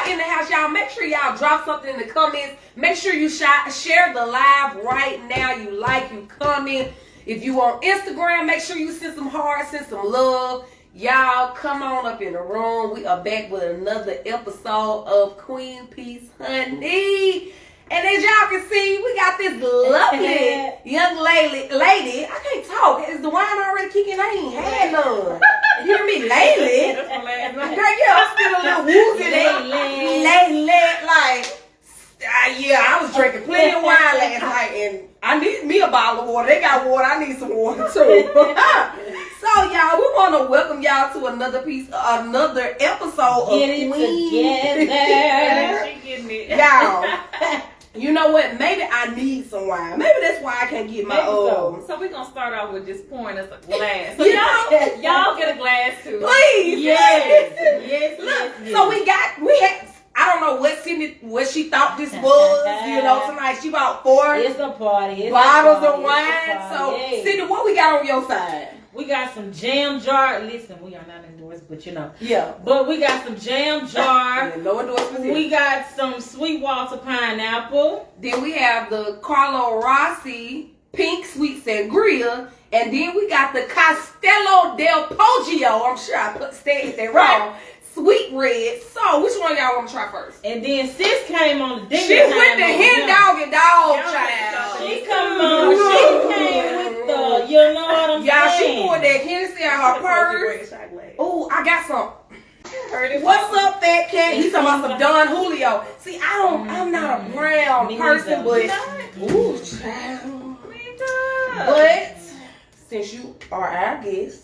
y'all in the house, y'all, make sure y'all drop something in the comments. Make sure you share the live right now. You like, you comment. If you on Instagram, make sure you send some hearts, send some love. Y'all, come on up in the room. We are back with another episode of Queen Peace Honey. And as y'all can see, we got this lovely young lady. I can't talk. Is the wine already kicking? I ain't had none. You hear me? Lately. Girl, yeah, I'm still a little woozy. Yeah, I was drinking plenty of wine last night, and I need me a bottle of water. They got water. I need some water, too. So, y'all, we want to welcome y'all to another episode of Queen. Together. She getting it. Y'all. You know what? Maybe I need some wine. Maybe that's why I can't get my own. So we're going to start off with just pouring us a glass. So y'all get a glass too. Please. Yes. Look, so we had, I don't know what she thought this was. You know, tonight she bought 4 It's a party. bottles of wine. So, Cindy, what we got on your side? We got some jam jar. Listen, we are not endorsed, but you know. Yeah. But we got some jam jar. Yeah, no endorsement. We got some Sweetwater pineapple. Then we have the Carlo Rossi pink sweet sangria. And then we got the Castello del Poggio. I'm sure I said that wrong. Sweet red. So, which one y'all want to try first? And then sis came on the dinner She time with the hen dog and dog child. She come on. She came with the, you know what I'm y'all, saying? she poured that Hennessy out her purse. Oh, I got some. What's up, fat cat? He's talking about some Don Julio. See, I'm not a brown person, but ooh, child. But since you are our guest,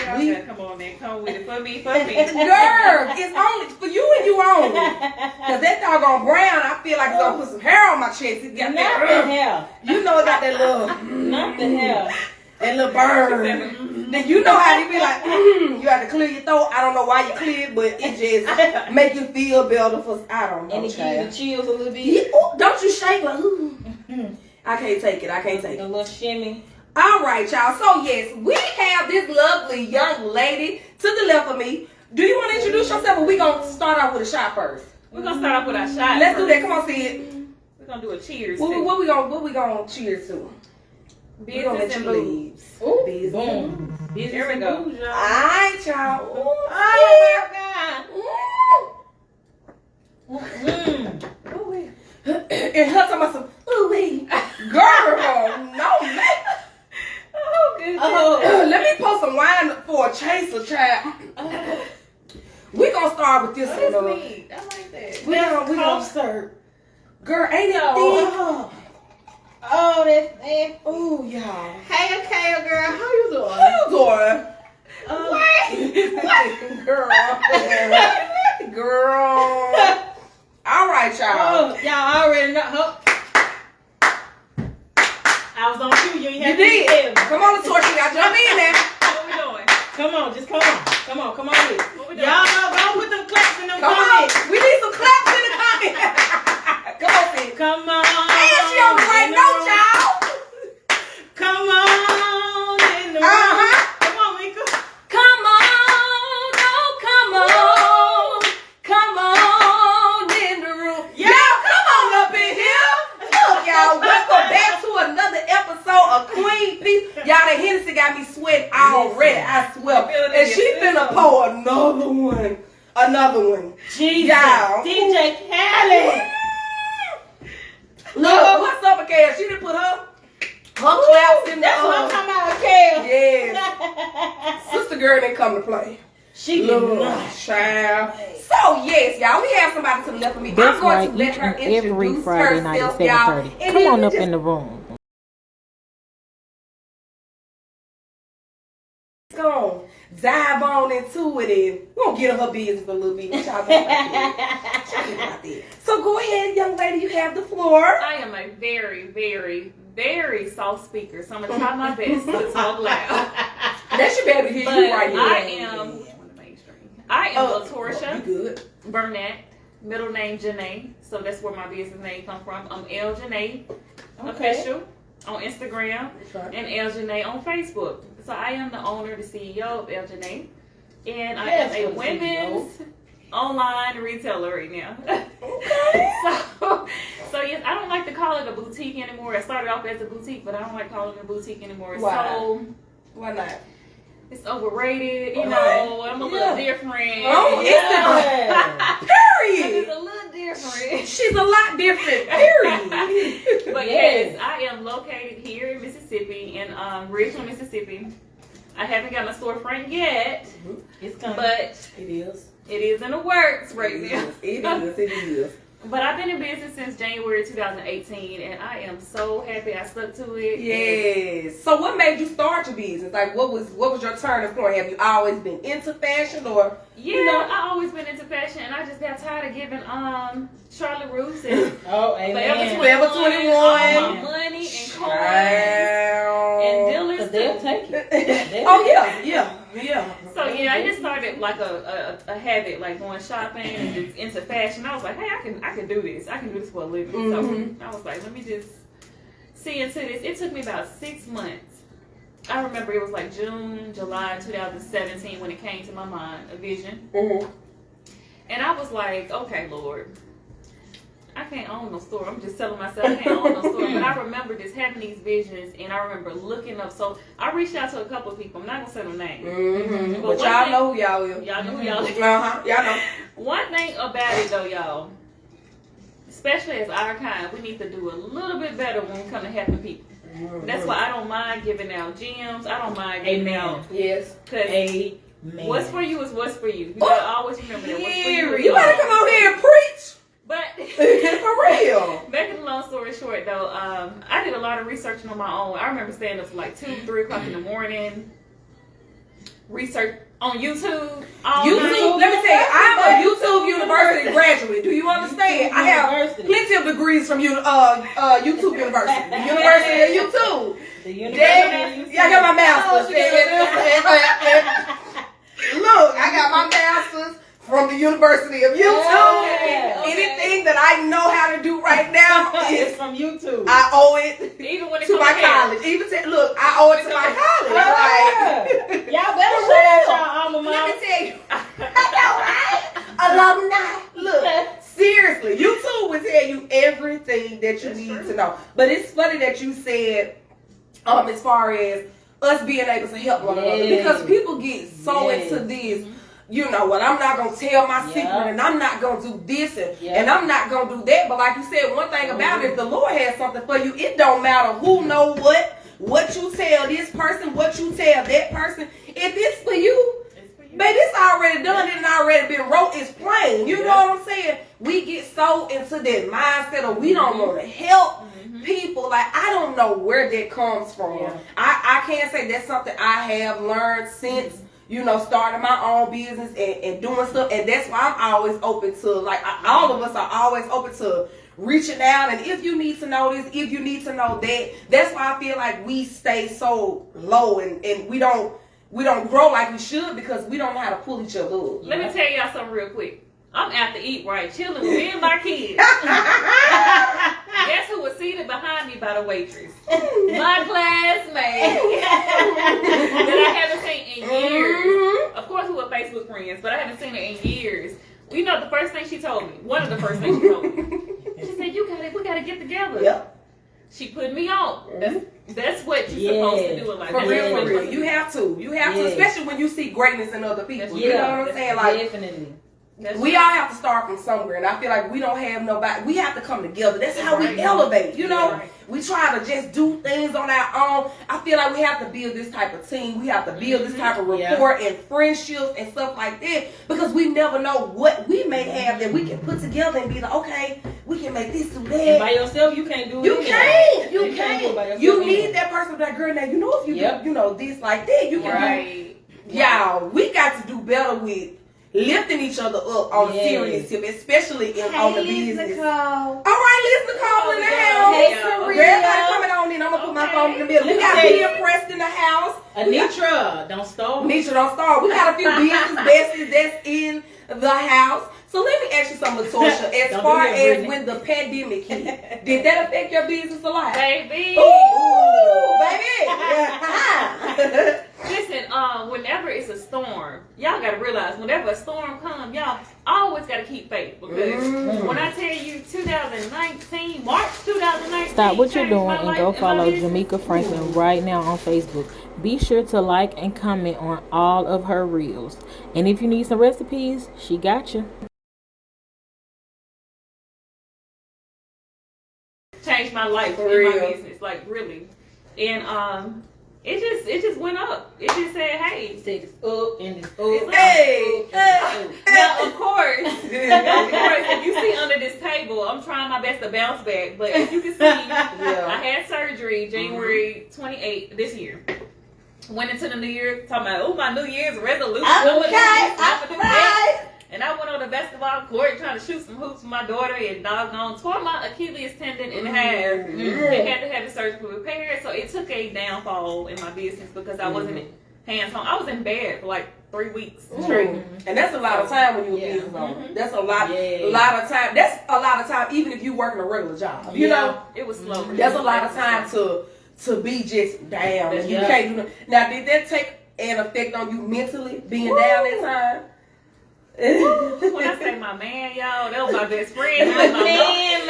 come on, man. Come with it for me. Girl, it's only for you and you only. Cause that doggone brown, I feel like it's gonna put some hair on my chest. It got not the hair. You know it got that little Not the hair. That little burn. Then you know how they be like, you have to clear your throat. I don't know why you clear it, but it just make you feel better for, I don't know. And it gives you chills a little bit. Yeah, ooh, don't you shake like, ooh. I can't take it. A little shimmy. All right, y'all. So, yes, we have this lovely young lady to the left of me. Do you want to introduce yourself, or we going to start off with a shot first? We're going to start off with our shot. Let's do that. Come on, see it. We're going to do a cheers. What we gonna cheers to? Business and booze. Business. Boom. There we go. All right, y'all. Oh, my God. And her talking about some, ooh, wee. Girl, no, man. Oh, goodness. Let me pour some wine for a chaser, child. We gonna start with this What one. is meat? I like that. We gonna start. Girl, ain't it thick? Oh, that's it. Oh, y'all. Hey, okay, girl. How you doing? How you doing? What? Girl. All right, y'all. Oh, y'all already know. I was on cue. You ain't You have did. Come on, Latoya. Y'all jump in there. What we doing? Come on, just come on. Come on with it. What we doing? Y'all go put them claps in them Come comments. on. We need some claps in the comments. Come on, sis. Come on. And she on the right note, y'all. Come on in the room. Come on, Mika. Come on, oh, come on. Come on in the room. Y'all, come on up in here. Look, y'all, welcome back to another episode of Queen Peace. Y'all, the Hennessy got me sweating already, I swear. And she finna pour another one. Jesus. Y'all. DJ Khaled. Look, what's up, Akaya? She didn't put her claps in the That's what I'm talking about, Kale. Yes. Sister girl didn't come to play. She Little did child. So, yes, y'all, we have somebody to the left of me. That's I'm going right. to let Each her and every introduce Friday night herself, at y'all. 7:30. And Come then on we up just in the room. go dive on into it, and we're going to get her business a little bit. What y'all think about that? So, go ahead, young lady. You have the floor. I am a very, very, very soft speaker, so I'm going to try my best to talk loud. That should be able to hear But you right here. I am LaTorsha You good. Burnett, middle name Janae, so that's where my business name comes from. I'm L Janae official on Instagram and L Janae on Facebook. So I am the owner, the CEO of L Janae, and I am a women's online retailer right now. Okay. So yes, I don't like to call it a boutique anymore. I started off as a boutique, but I don't like calling it a boutique anymore. Why? So Why not? it's overrated, you Okay. know. I'm a little different. Oh, Yeah. Period. It's a little different. She's a lot different. Period. But yes, I am located here in Mississippi, in Richland, Mississippi. I haven't got my storefront yet, It's coming. but It is. it is in the works right now. It is. But I've been in business since January 2018, and I am so happy I stuck to it. Yes. So what made you start your business? Like what was your turning point? Have you always been into fashion or Yeah, I always been into fashion, and I just got tired of giving Charlotte Russe and Oh, amen. Forever 21. all my money and coins and dealers. Because they'll take it. Oh yeah. So yeah, I just started like a habit, like going shopping and just into fashion. I was like, hey, I can do this. I can do this for a living. So I was like, let me just see into this. It took me about 6 months. I remember it was like June, July 2017 when it came to my mind, a vision. And I was like, okay, Lord, I can't own no store. I'm just telling myself I can't own no store. But I remember just having these visions, and I remember looking up. So I reached out to a couple of people. I'm not gonna say no names. But y'all know who y'all is. Y'all know who y'all is. Y'all know. One thing about it though, y'all, especially as our kind, we need to do a little bit better when we come to helping people. That's why I don't mind giving out gems. I don't mind giving out. Yes. Because Amen. what's for you is what's for you. You gotta always remember that. What's for you is You better come on here and preach. But For real. making a long story short, though, I did a lot of researching on my own. I remember staying up to like 2, 3 o'clock in the morning, research on YouTube. YouTube, let me tell you, I'm a YouTube University graduate. Do you understand? I have plenty of degrees from YouTube University. The University of YouTube. The university. Yeah, I got my master's. Look, I got my master's from the University of YouTube. Anything that I know how to do right now is from YouTube. I owe it Even when it to comes my to hair. college. Even look, I owe it to my college. Like, Y'all better For shout out real. y'all alma let me mater. tell you, I know, right? Alumni. Look, seriously, YouTube will tell you everything that you need to know. But it's funny that you said, as far as us being able to help one another, because people get so into this. You know what? I'm not gonna tell my secret, and I'm not gonna do this, and I'm not gonna do that. But like you said, one thing about it, if the Lord has something for you, it don't matter who know what you tell this person, what you tell that person. If it's for you, baby, it's already done. It already been wrote. It's plain. You know what I'm saying? We get so into that mindset of we don't want to help people. Like, I don't know where that comes from. I can't say that's something I have learned since. Starting my own business and doing stuff. And that's why I'm always open to, like, all of us are always open to reaching out. And if you need to know this, if you need to know that, that's why I feel like we stay so low and we don't grow like we should because we don't know how to pull each other up. Let me tell y'all something real quick. I'm out to eat right, chilling with me and my kids. Guess who was seated behind me by the waitress? My classmate that I haven't seen in years. Of course, we were Facebook friends, but I haven't seen her in years. You know, the first thing she told me, one of the first things she told me, she said, we gotta get together. Yep. She put me on. That's what you're supposed to do in life. For real. You have to. You have to, especially when you see greatness in other people. You know what I'm saying? Like, definitely. We all have to start from somewhere, and I feel like we don't have nobody. We have to come together. That's how we elevate. You know, we try to just do things on our own. I feel like we have to build this type of team. We have to build this type of rapport and friendships and stuff like that because we never know what we may have that we can put together and be like, okay, we can make this do that. And by yourself, you can't do it. You can't. You can't do it by can't. yourself You either. need that person, that girl. Now you know if you do, this like that, you can do. Y'all, we got to do better with lifting each other up on a serious tip, especially on the business. Nicole. All right, Liz Nicole in the house. Hey, Girl, everybody coming on in. I'm going to put my phone in the middle. We got Bia Pressed in the house. Anitra, don't start. Anitra, don't start. We got a few business besties that's in the house. So let me ask you something, Latorsha. As far as when the pandemic hit, did that affect your business a lot? Baby. Ooh, baby. Listen, whenever it's a storm, y'all gotta realize whenever a storm comes, y'all always gotta keep faith because when I tell you 2019, March 2019, Stop what you're changed doing my and life go and my follow business. Jamaica Franklin right now on Facebook. Be sure to like and comment on all of her reels. And if you need some recipes, she got you. Changed my life For and my real. business, like really. And it just went up. It just said, hey. Take this up and this It's up. up. Hey, Now, of course, if you see under this table, I'm trying my best to bounce back. But as you can see, I had surgery January 28th this year. Went into the new year talking about, oh, my New Year's resolution. And I went on the basketball court trying to shoot some hoops with my daughter and doggone tore my Achilles tendon in half and had to have it surgically repaired. So it took a downfall in my business because I wasn't hands-on. I was in bed for like 3 weeks straight. and that's a lot of time when you're a business owner. That's a lot of time. That's a lot of time, even if you working a regular job. You know, It was slow. that's a lot of time to be just down. And you can't do nothing. Now, did that take an effect on you mentally, being down that time? When I say my man, y'all, that was my best friend. My man.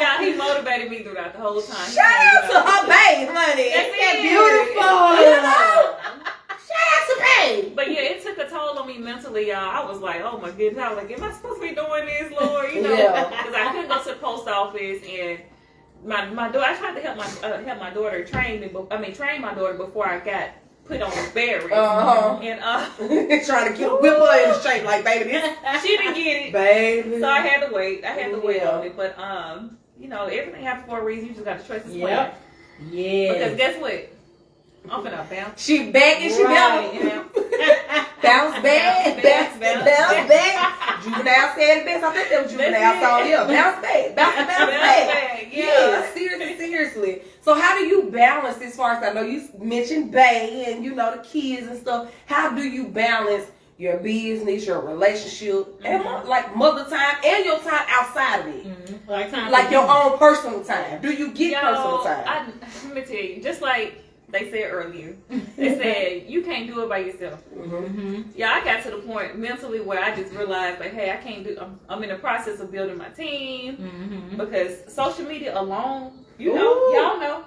Yeah, he motivated me throughout the whole time. Shout out to her babe, honey. That's It's it. beautiful. You know? Shout out to babe. But yeah, it took a toll on me mentally, y'all. I was like, oh my goodness. I was like, am I supposed to be doing this, Lord? You know, because I couldn't go to the post office and my daughter. I tried to help my daughter train my daughter before I got put on the bed rest. And trying to get a whip her in the shape, like baby. This, she didn't get it, baby. so I had to wait. On it, but you know, everything happens for a reason. You just got to trust His plan. Yeah. Because guess what? I'm finna bounce. She back and she Right. bounce back, bounce back. Juvenile said it best. I think that was Juvenile song. Yeah, bounce back, bounce back. Yeah, seriously. So how do you balance, as far as I know, you mentioned Bay and you know the kids and stuff. How do you balance your business, your relationship, and like mother time and your time outside of it? Like your own personal time. Do you get personal time? Let me tell you, just like they said earlier, they said you can't do it by yourself. Yeah, I got to the point mentally where I just realized, like, hey, I can't do. I'm in the process of building my team because social media alone, you know, y'all know,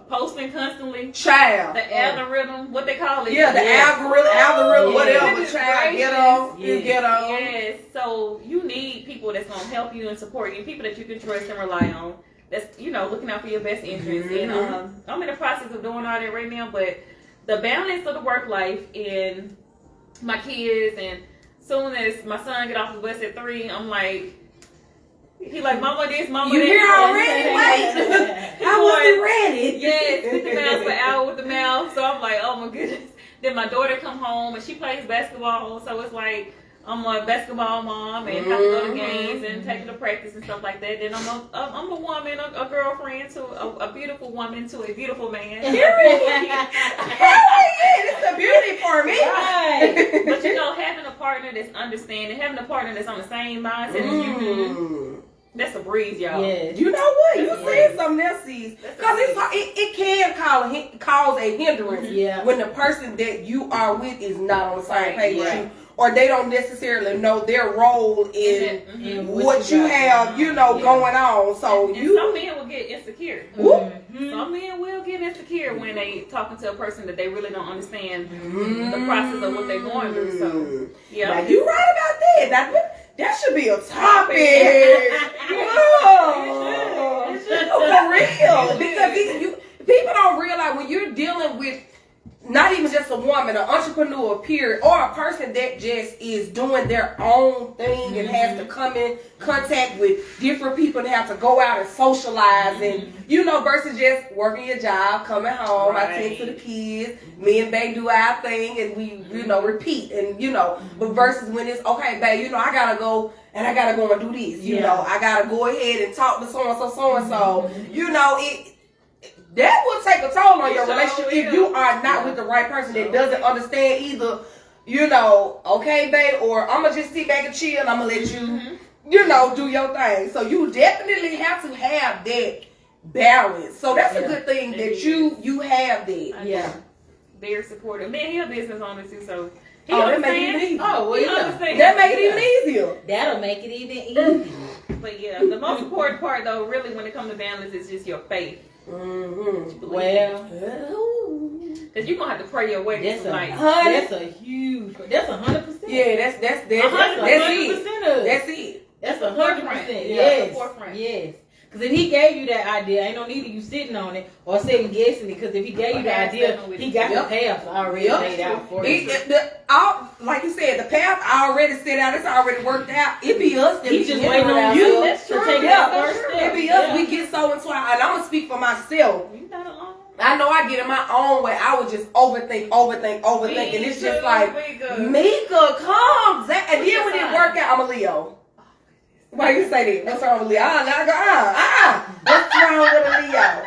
posting constantly, Child. the algorithm, what they call it, Yeah, the algorithm, whatever. Goodness Child, get gracious. on, get on. Yes, so you need people that's gonna help you and support you, people that you can trust and rely on. That's, you know, looking out for your best interests. And I'm in the process of doing all that right now, but the balance of the work life and my kids, and soon as my son get off the bus at 3, I'm like, he like, mama this, mama You that. here already? Wait. I wasn't ready. Yes, 50 miles per hour with the mouth. So I'm like, oh my goodness. Then my daughter come home and she plays basketball, so it's like, I'm a basketball mom and have to go to games and take her to practice and stuff like that. Then I'm a woman, a girlfriend to a beautiful woman to a beautiful man. It's a beauty for me. Right. But you know, having a partner that's understanding, having a partner that's on the same mindset as you, that's a breeze, y'all. Yes. You know what? You said something else, C's. Because it can cause a hindrance when the person that you are with is not on the same page with you. Or they don't necessarily know their role in what you have, you know, going on. So and some men will get insecure. Some men will get insecure when they talking to a person that they really don't understand the process of what they're going through. So yeah, now, you right about that. That should be a topic. For real. Because people don't realize when you're dealing with not even just a woman, an entrepreneur, period, or a person that just is doing their own thing and has to come in contact with different people and have to go out and socialize and, you know, versus just working your job, coming home, I tend to the kids, me and Bae do our thing and we, you know, repeat and, you know, but versus when it's, okay, Bae, you know, I gotta go and do this, you know, I gotta go ahead and talk to so-and-so, you know, that will take a toll on your relationship if you are not with the right person that doesn't understand either, you know, okay, babe, or I'm going to just sit back and chill and I'm going to let you, you know, do your thing. So you definitely have to have that balance. So that's a Yeah. good thing It that is. you have that. Yeah. Very supportive. Man, he a business owner too, so he Oh, that make it understands. even easier. Oh, well, He yeah. understands. That make it even easier. That'll make it even easier. But yeah, the most important part though, really, when it comes to balance, is just your faith. Mm-hmm. Well, Cause you're gonna have to pray your way that's through a life. that's a huge. That's 100%. Yeah, that's That's it. 100% of That's it. That's The forefront. 100%. Yeah, Yes. the forefront. Yes. Because if he gave you that idea, ain't no need of you sitting on it or second guessing it. Because if he gave you the idea, he got the path already laid out for you. Like you said, the path already set out. It's already worked out. It be us that He be just getting waiting it on out. you That's to true. take Yeah, that first step. it be us. Yeah. We get so entwined. And I'm gonna speak for myself. You not alone. I know I get in my own way. I would just overthink. And it's just like, Mika, calm down. And then when it work out, I'm a Leo. Why you say that? What's wrong with Leo? What's wrong with a Leo?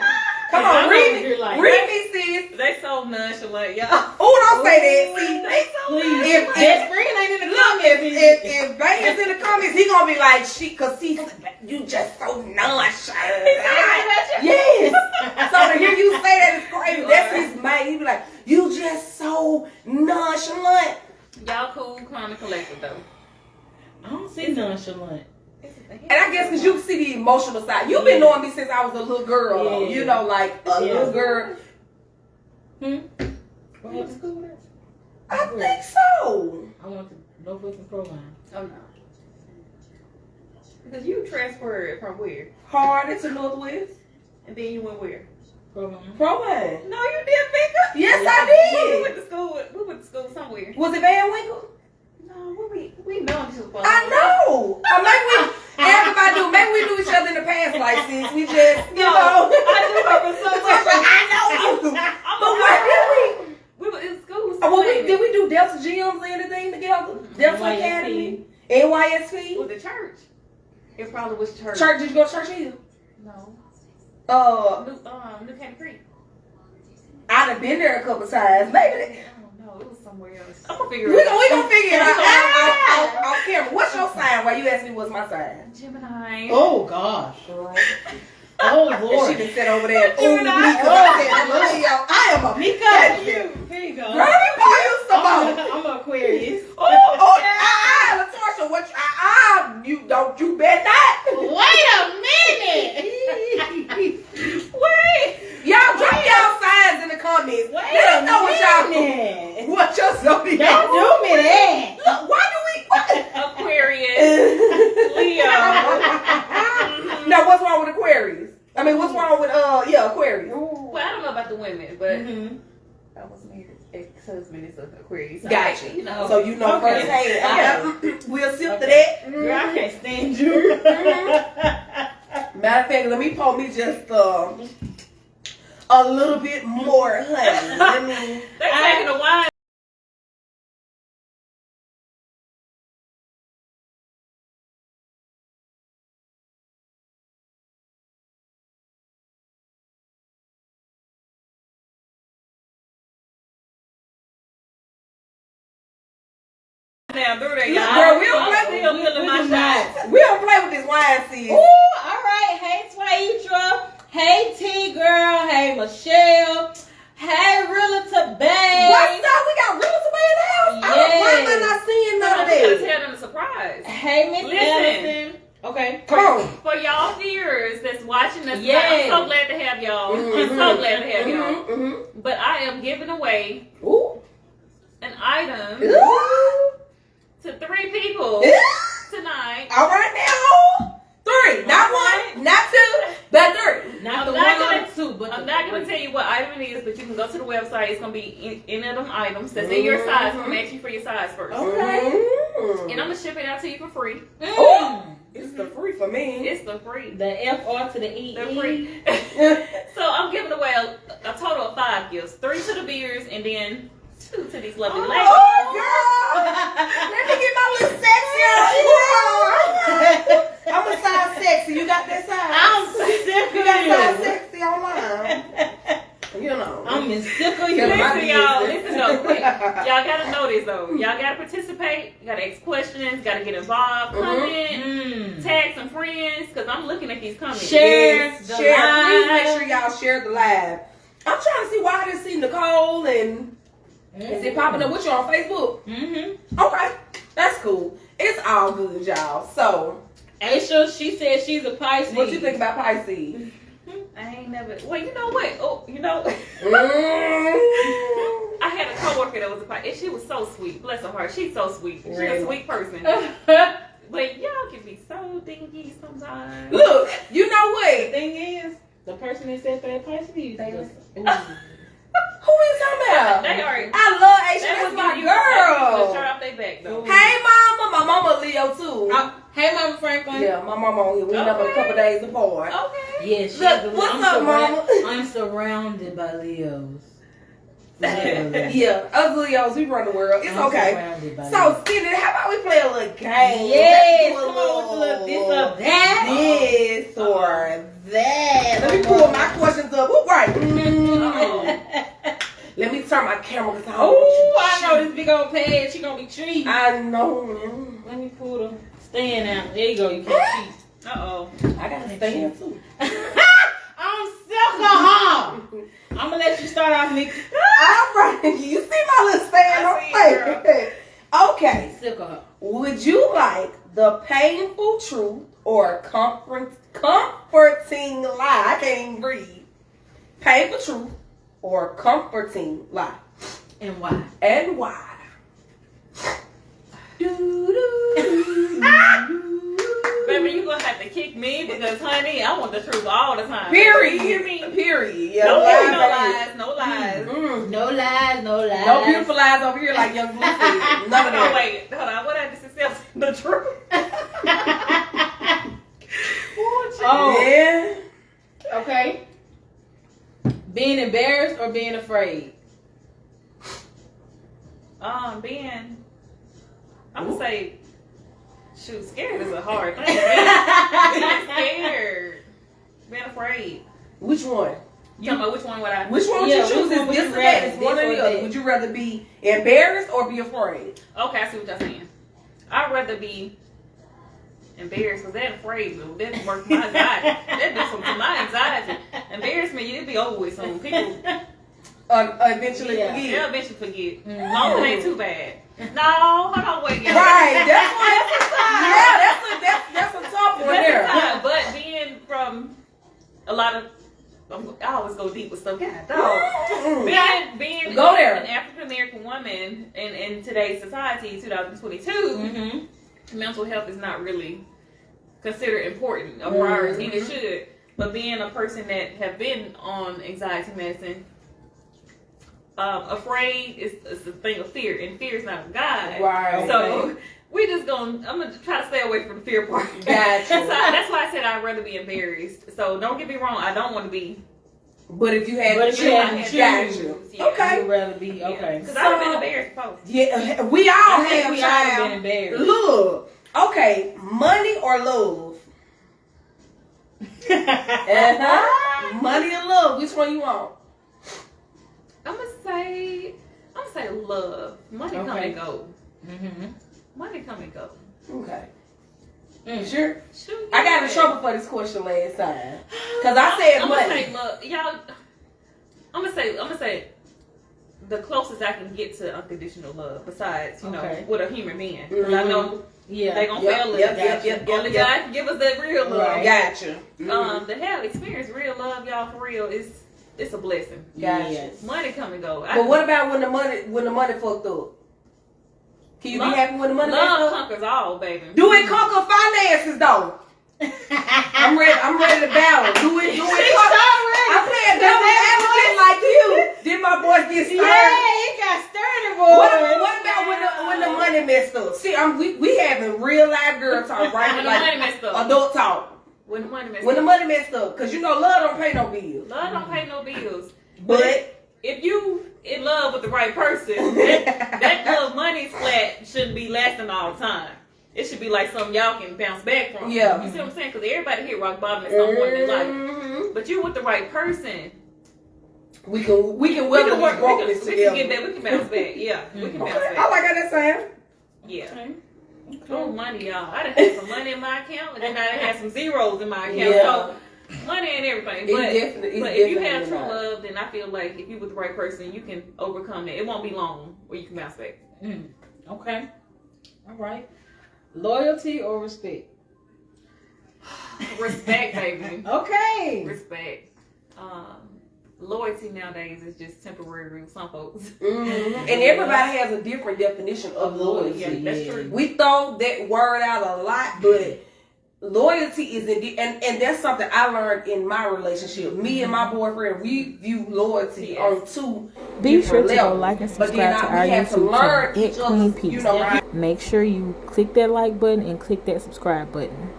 Come on, I'm read over here like, read me, sis. They so nonchalant, y'all. Oh, don't say that. See, Please. If- Best friend ain't in the look, comments. if Vegas in the comments, he gonna be like, cause you just so nonchalant. Yes. So to hear you say that is crazy. That's his man. He be like, you just so nonchalant. Y'all cool, calm, and collected though. I don't see nonchalant. And I guess because you can see the emotional side. You've been knowing me since I was a little girl, though. Yeah. You know, like a little girl. What happened to school with I think so. I went to Northwestern Proline. Oh no. Because you transferred from where? Hard to Northwest. And then you went where? Proline. Proline. No, you did, Mika. Yes, We I went to school. We went to school somewhere. did. Was it Van Winkle? No, we know each other. I know. Everybody do. Maybe we knew each other in the past, like since we just, you know. I knew her for so much. I know you. But where did we? We were in school. Did we do Delta Gyms or anything together? Delta NYSP. Academy? NYSP? With the church. It probably was church. Church, did you go to Church Hill? No. New Candy Creek. I'd have been there a couple times. Maybe. No, it was somewhere else. I'm gonna figure We it out. gonna figure it out off camera. What's your sign? Why you asked me what's my sign? Gemini. Oh gosh. Oh And Lord. she been sit over there. Ooh, Gemini. Mika. I am a Mika. Thank you. Here you go. Girl, let me pour you some more. I'm an Aquarius. LaTorsha, what you bet not. Wait a minute. Wait. Y'all drop y'all signs in the comments. Let us know what your zodiac. Don't do me that. Look, why do we? Aquarius. Leo. Now, what's wrong with Aquarius? I mean, what's wrong with Aquarius? Well, I don't know about the women, but Mm-hmm. I was married. Ex-husband is an Aquarius. So Gotcha. You know. So you know Okay. firsthand. We'll sip to that. Girl, I can't stand you. Matter of fact, let me pour me just a little bit more honey. I mean, They're taking a while. Now, do they, y'all? Girl, we don't I'm play still with- feeling we my do not. shots. we don't play with this wine, sis. Ooh, all right. Hey, Twaitra. Hey, T girl. Hey, Michelle. Hey, Realtor Babe. What's up? We got realtor way in the house. Why am I not seeing none of I'm gonna this? tell them a surprise. Hey, Miss Listen. Ellison. Okay. Come on. For y'all viewers that's watching us, Yes. I'm so glad to have y'all. I'm so glad to have y'all. Mm-hmm. But I am giving away Ooh. an item Ooh. to 3 people Ooh. tonight. All right now. 3. Not 1, not 2, but 3. Not the I'm one not or gonna- the two, but I'm the not going to three. tell you what item it is, but you can go to the website. It's going to be in of them items that's in your size. I'm going to ask you for your size first. Okay. Mm. And I'm going to ship it out to you for free. It's the free for me. It's the free. The FR to the E. They're free. So I'm giving away a total of 5 gifts. 3 to the viewers and then 2 to these lovely ladies. Oh, girl. Let me get my little sexy on. I'm a size sexy. You got that size? I'm sick You got size of sexy online. You know. I'm in sick of you. Listen, y'all. Listen though, quick. Y'all gotta know this though. Y'all gotta participate. You gotta ask questions. Gotta get involved. Comment. Tag some friends. Cause I'm looking at these comments. Share. Share. Please make sure y'all share the live. I'm trying to see why I didn't see Nicole and is it popping up with you on Facebook? Okay, that's cool. It's all good, y'all. So, Aisha, she said she's a Pisces. what you think about Pisces? I ain't never. Well, you know what? Oh, you know. I had a coworker that was a Pisces. And she was so sweet. Bless her heart. She's so sweet. She's a sweet person. But y'all can be so dingy sometimes. Look, you know The what? thing is, the person that said that Pisces. Who is talking about? They are. I love Aisha. They That's will my give you the shirt girl. off their back though. Hey, mama. My mama Leo too. Hey, Mama Franklin. Yeah, my mama on here. We never a couple days apart. Okay. Yeah, she's Look, what's up, mama? I'm surrounded by Leos. Yeah, us Leos, we run the world. It's okay. So, So, Cindy, how about we play a little game? yes, Let's do come on with a little this or that. This or that. Let me pull my questions up. Who right? Let me turn my camera because I don't want you Oh, to I know this big old pad. She gonna be cheating. I know. Let me pull the stand out. There you go. You can't cheat. I got to stand too. I'm sick of her. I'm gonna let you start off, Nikki. All right. You see my little stand I on see it, Okay. Sick of her. Would you like the painful truth or comforting lie? I can't even breathe. Painful truth or comforting lie? And why? And why? Baby, you gonna have to kick me because, honey, I want the truth all the time. Period. You hear me? Period. Yeah, Don't give me no lies. lies. No lies. No lies, no lies. No beautiful lies over here like Young Blue said. None of Hold on, that. wait. Hold on. What I just accept the truth? Oh, Yeah. okay. Being embarrassed or being afraid? Being, I'm gonna say, shoot, scared is a hard thing. Being scared, being afraid. Which one? You talking about which one would I? Which one would Yeah, you choose? which Is one would this you or that? rather? It's one This or or the other. that? Would you rather be embarrassed or be afraid? Okay, I see what y'all saying. I'd rather be embarrassed because that afraid, though. That work my anxiety. That do something to my anxiety. Embarrassment, it'd be over with soon. People, Eventually Yeah. forget. they'll eventually forget. Long as it ain't too bad. No, hold on, wait, y'all. Right. That's that's a tough one That's there. the time. But being from a lot of, I always go deep with stuff. God, dog. Being Go there. an African American woman in today's society, 2022, mental health is not really considered important, a priority, and it should. But being a person that have been on anxiety medicine, afraid is a thing of fear, and fear is not of God. Right. So we just I'm gonna try to stay away from the fear part. Gotcha. So that's why I said I'd rather be embarrassed. So don't get me wrong, I don't want to be. But if you had But to if you had to choose, choose, gotcha. Yeah. Okay. You'd rather be, okay. Because I've been embarrassed before. Yeah, we all I think have we all child. been embarrassed. Look, okay, money or love? Money or love? Which one you want? I'm gonna say love. Money come Okay. and go. Mm-hmm. Money come and go. Okay. You sure? Shoot, I got in yeah. trouble for this question last time. Because I said I'm money. gonna say love. Y'all, I'm gonna say the closest I can get to unconditional love, besides, you know, Okay. with a human being. Because I know Yeah. they gonna Yep, fail us. yep. Only God can give us that real love. Right. Gotcha. To have experienced real love, y'all, for real, it's a blessing. Gotcha. Yes. Money come and go. But what about when the money fucked up? Can you Love- be happy when the money love fucked up? conquers all, baby? Do it conquer finances though? I'm ready to balance. Do it conquer? I'm playing devil's advocate like you. Did my boy get started? Yeah, it got started, boy. What about when the money messed up? See, we having real life girl talk, right? When the money messed up. Adult talk. When the money messed When the up. money messed up, cause you know love don't pay no bills. Love don't pay no bills. But If you in love with the right person, that little money splat shouldn't be lasting all the time. It should be like something y'all can bounce back from. Yeah. You see what I'm saying? Because everybody hit rock bottom at some point in their life. Mhm. But you with the right person, We can weather these brokenness we together. can get that. We can bounce back. Yeah, we can bounce Okay, back. I like how that sound. Yeah. Okay. Oh, money, y'all. I done had some money in my account, and then I done had some zeros in my account. Yeah. So, money and everything. But, but if you have true love, then I feel like if you're with the right person, you can overcome that. It won't be long where you can bounce back. Okay. All right. Loyalty or respect? Respect, baby. Okay. Respect. Loyalty nowadays is just temporary with some folks. And everybody has a different definition of loyalty. Yeah, that's true. We throw that word out a lot, but loyalty is indeed, and that's something I learned in my relationship. Me and my boyfriend, we view loyalty on two Be sure to go levels. like and But then subscribe to our we had to YouTube learn channel, each It Queen other's, Peace. you know, right? Make sure you click that like button and click that subscribe button.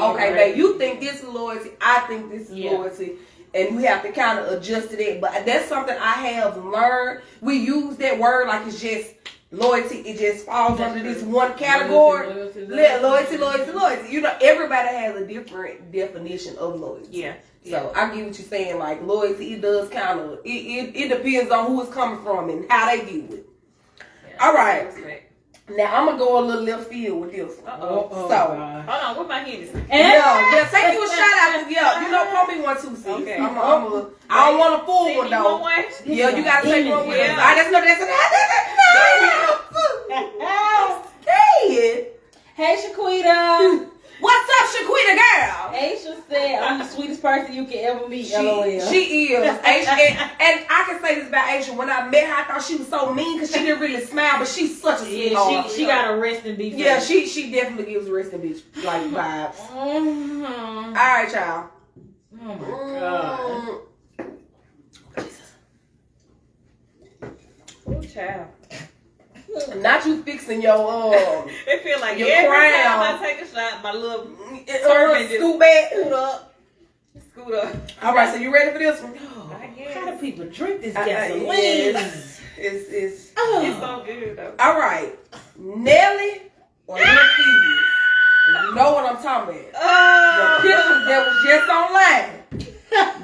Okay, babe, you think this is loyalty, I think this is loyalty, and we have to kind of adjust to that. But that's something I have learned. We use that word like it's just loyalty. It just falls under this one category. Loyalty. You know, everybody has a different definition of loyalty. Yeah. So I get what you're saying. Like loyalty, it does kind of it depends on who it's coming from and how they view it. Yeah. All right. Respect. Now I'm gonna go a little left field with this one. So, So hold on, what my Hennessy? yeah, take you a shot out. Yeah, you know, pour me one too, sis. Okay. I don't want a full one though. One? Yeah, you gotta take one with us. Yeah. I just know that's Hey, Shaquita. What's up, Shaquita girl? Aisha said, I'm the sweetest person you can ever meet. LOL. She is. Aisha, and I can say this about Aisha. When I met her, I thought she was so mean because she didn't really smile, but she's such a sweetheart. She got a resting beef. Yeah, she definitely gives resting bitch like vibes. All right, y'all. Oh my god. Oh, child. Not you fixing your It feel like your every crown. time I take a shot, my little turban just scoot back, scoot up. scoot up. All right, so you ready for this one? I guess. How do people drink this Gasoline. gasoline? It's It's so good though. all right. Nelly or Lil Fizz? You know what I'm talking about. The pictures that was just online.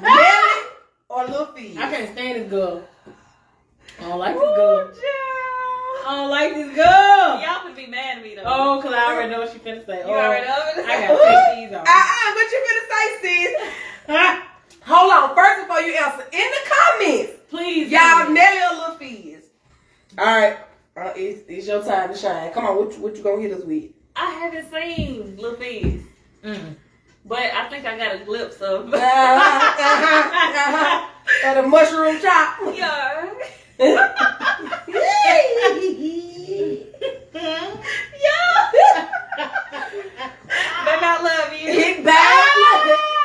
Nelly or Lil Fizz? I can't stand this girl. I don't like this girl. I don't like this girl. Y'all would be mad at me though. Oh, because I already know what she finna say. You already know what I gotta take these off. What you finna say, sis? Hold on. First, before you answer, in the comments, Please. y'all, Nelly or Lil Fizz? All right. It's your time to shine. Come on, what you gonna hit us with? I haven't seen Lil Fizz. But I think I got a glimpse of And a mushroom chop. Yeah. Baby, I love you. Big bad.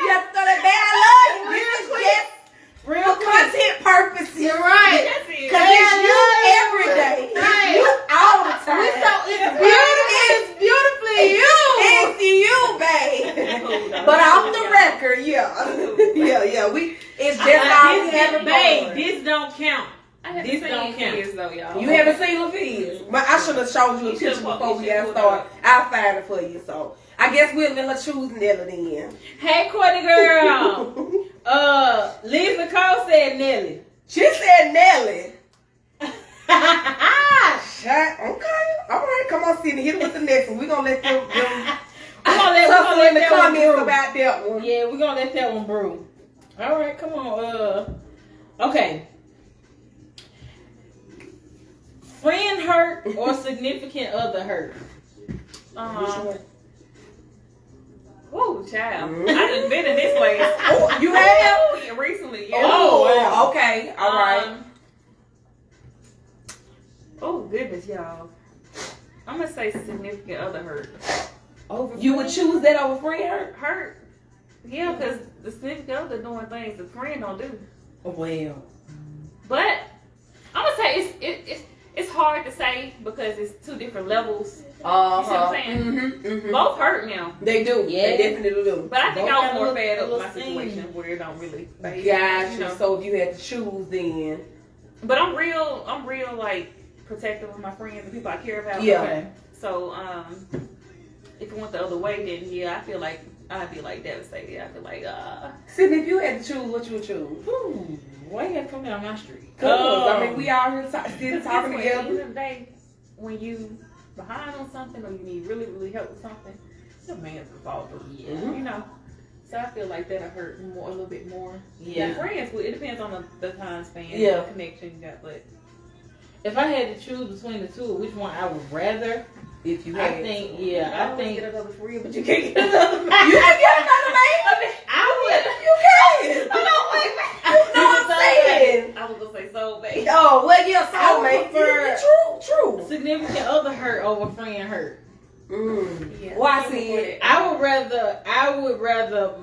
You have to throw that bad love. This is just Real for content purposes. You're right. That's it. Because it's you every day. It's you all the time. It's beautifully you. It's you, babe. But off the record, yeah. It's just all we have babe, this don't count. This don't count though, y'all. You haven't seen Lil Fizz? But I should have showed you a picture before we got started. I'll find it for you. So I guess we'll let her choose Nelly then. Hey, Courtney girl. Lisa Cole said Nelly. She said Nelly. Shut. Okay. All right. Come on, Sydney. Hit it with the next one. We're gonna let them We're gonna let in the that one comments brew. about that one. Yeah, we're gonna let that one brew. All right, come on. Okay. Friend hurt or significant other hurt? Whoa, child. I done been in this way. Oh, you have? Yeah, recently, yeah. Oh, wow. Okay. All right. Oh, goodness, y'all. I'm going to say significant other hurt. Over you would choose that over friend hurt? Hurt? Yeah, because the significant other doing things the friend don't do. Well. But I'm going to say it's hard to say because it's two different levels. You see what I'm saying? Both hurt now. They do. Yeah. They definitely do. But I think I was more Both fed up with my have a situation where it don't really phase Gotcha. me, you know. So if you had to choose then. But I'm real like protective of my friends and people I care about. Yeah. Okay. So if it went the other way, then yeah, I feel like I'd be like devastated. I'd be like, Sydney, if you had to choose, what you would choose? Ooh, why you have to come down my street? I mean, we all here still talking At the end together. of the day, when you behind on something or you need really, really help with something, your man's will fall through. Yeah. You know. So I feel like that'll hurt more, a little bit more. Yeah. Now, friends, it depends on the time span, Yeah. the connection you got. But If I had to choose between the two, which one I would rather, If you I had think, to. yeah, I think get another for real, but you can't get another. You can get another man. I would. You can. Oh, no, wait. You know what I'm saying? I was gonna say soulmate. Oh, well, yeah, I would soulmate. prefer- True. Significant other hurt over friend hurt. Yeah. Well, I see it. I would rather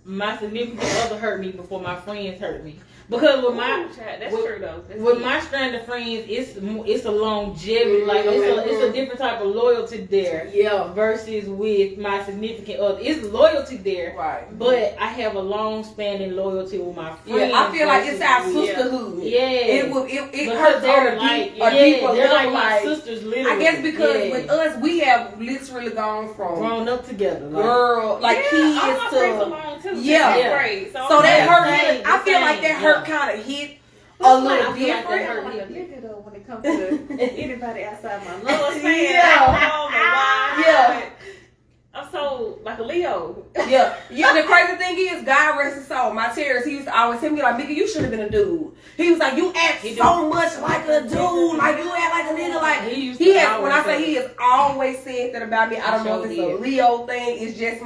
my significant other hurt me before my friends hurt me. Because with my That's with- true though. That's with deep. my strand of friends, it's a longevity, like it's a different type of loyalty there. Yeah. Versus with my significant other, it's loyalty there, Right. but I have a long standing loyalty with my friends. Yeah, I feel like it's our versus with- sisterhood. Yeah, It because hurts they're on like, a deeper they're like level. my Like, sisters. Literally, I guess because yeah. with us, we have literally gone from grown up together, like, girl, like all my kids friends to along too. Yeah. Fifth grade. so that Yeah. hurt. Same, I feel like that hurt yeah. kind of hit a little I feel like different. that hurt. I'm like a nigga though when it comes to anybody outside my love span. Yeah. I don't know why. Yeah. but I'm so like a Leo. Yeah. The crazy thing is, God rest his soul. My terrorist, he used to always tell me like, "Nigga, you should have been a dude." He was like, "You act so much like a dude, like you act like a nigga." Like he has. When I say he has always said that about me, I don't know if it's a Leo thing. It's just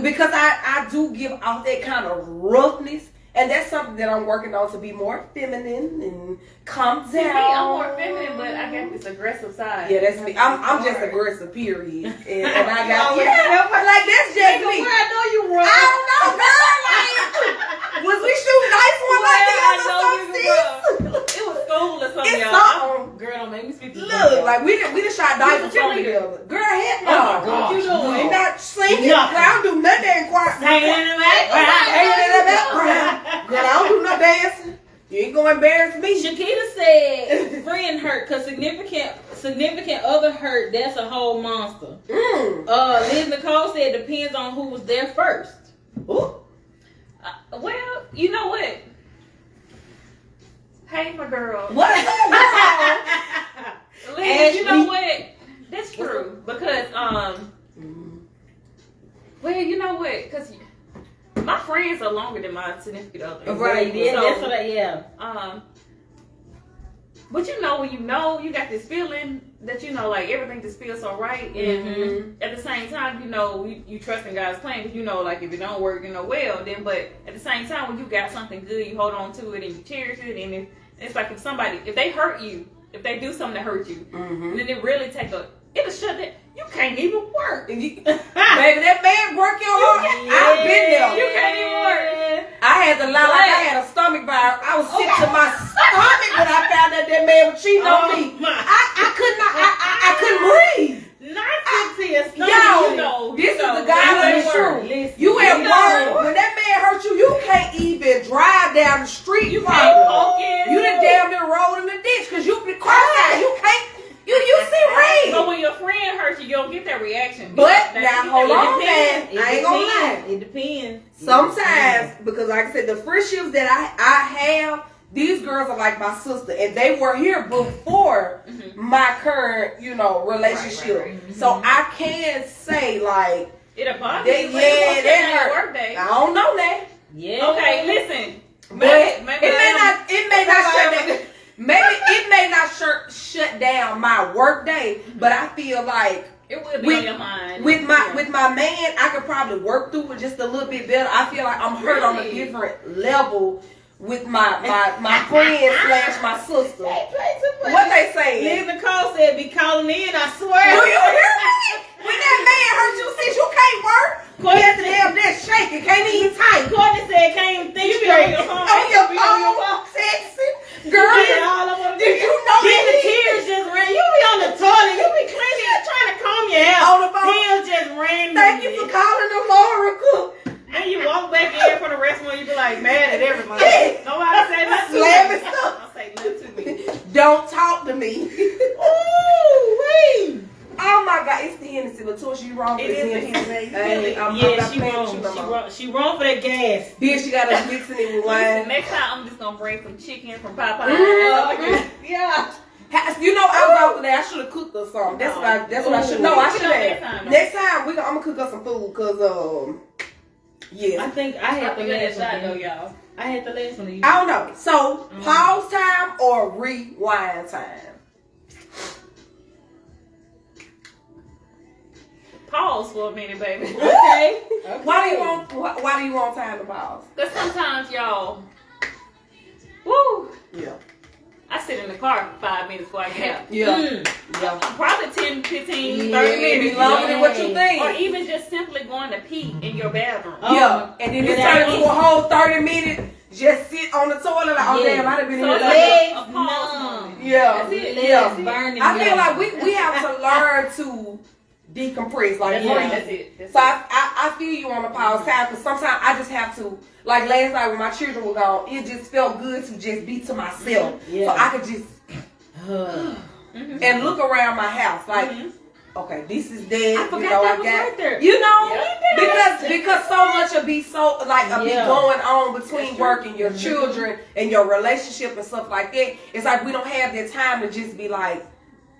because I do give off that kind of roughness. And that's something that I'm working on to be more feminine and calm down. See, me, I'm more feminine, but I got this aggressive side. Yeah, that's me. I'm just aggressive, period. And I got like that's just me. Where I know you wrong. I don't know, girl. Like, was we shooting dice one night together or something? It was school or something, It's y'all. something. Girl, don't make me speak to you. Look, like we done shot dice or Who's the something cheerleader? together. Girl, heck no. Oh my God. What you doing? No. Ain't not singing. Nothing. Girl, I don't do nothing quiet. Hanging in the background. Hanging in the background. Girl, I don't do no dancing. You ain't gonna embarrass me. Shakita said friend hurt because significant other hurt, that's a whole monster. Liz Nicole said depends on who was there first. Ooh. Well, you know what? Hey, my girl. What is that? Liz, you know what? That's true because well, you know what? Because my friends are longer than my significant other. Right, Yeah, So, that's what I but you know when you got this feeling that like everything just feels so right, and at the same time you trust in God's plan because like if it don't work well then, but at the same time when you got something good you hold on to it and you cherish it, and it's like if they hurt you, if they do something to hurt you, then it really it'll shut that. You can't even work. Baby, that man broke your heart. I've been there. You can't even work. I had to lie like I had a stomach virus. I was sick to my stomach when I found out that man was cheating on me. I couldn't breathe. Not to your stomach. Yo, this is the God of the truth. You at work, when that man hurt you, you can't even drive down the street. You can't walk in. You done damn near rolled in the ditch because you been cross-eyed. You can't. You see red. But when your friend hurts you don't get that reaction. But now hold on, man. It I ain't gonna lie. It depends. Sometimes, because like I said, the friendships that I have, these girls are like my sister, and they were here before my current, relationship. Right. So I can say like, It'll bother that, you. yeah, that hurt. Work day. I don't know that, Yeah. Okay, listen. but it may not shut down. Maybe it may not shut down my work day, but I feel like It will be on your mind. with my man, I could probably work through it just a little bit better. I feel like I'm hurt on a different level with my friend / my sister. What they say? Liz Nicole said, "Be calling in." I swear. Do you hear me? When that man hurt you, since you can't work, yes, damn, that's shaking, can't even type. Courtney said, "Can't even think straight." On your phone, texting, girl. Did you know the that? tears just ran? You be on the toilet. You be cleaning, trying to comb your hair. On the phone. Tears just ran. Thank you for calling the Laura Cook. And you walk back in from the restaurant, you be like mad at everybody. Nobody say nothing to Slamming me. stuff. Don't say nothing to me. Don't talk to me. Ooh, wee. Oh my God, it's the Hennessy. Latoya, you wrong for It this is the Hennessy. Hennessy. Hey, I'm Yeah, not she playing wrong. with you no more. She wrong for that gas. Then she got us mixing it with wine. Next time, I'm just gonna bring some chicken from Popeye. Yeah. You know, I was out today. I should have cooked her something. That's what I should. No, I should have. Next time, I'm gonna cook her some food because yeah. I think I had the last shot one. though, y'all. I had the last one. I don't know. So pause time or rewind time. Pause for a minute, baby. Okay. Why do you want time to pause? Because sometimes, y'all, woo, Yeah. I sit in the car for 5 minutes before I get out. Yeah. Yeah. Probably 10, 15, 30 Maybe minutes. longer than what you think. Or even just simply going to pee in your bathroom. Yeah. And then it turned into a whole 30 minutes. Just sit on the toilet like, oh damn, I'd have been So here. it's Like, like a pause moment. yeah. That's it. Yeah. Burning. I feel like we have to learn to decompress, like breathe. That's it. That's So I feel you on the pause time because sometimes I just have to, like last night when my children were gone, it just felt good to just be to myself. So I could just and look around my house like, okay, this is dead. I forgot that was right there. You know, Yeah. because so much will be so like be going on between work and your children and your relationship and stuff like that. It's like we don't have that time to just be like,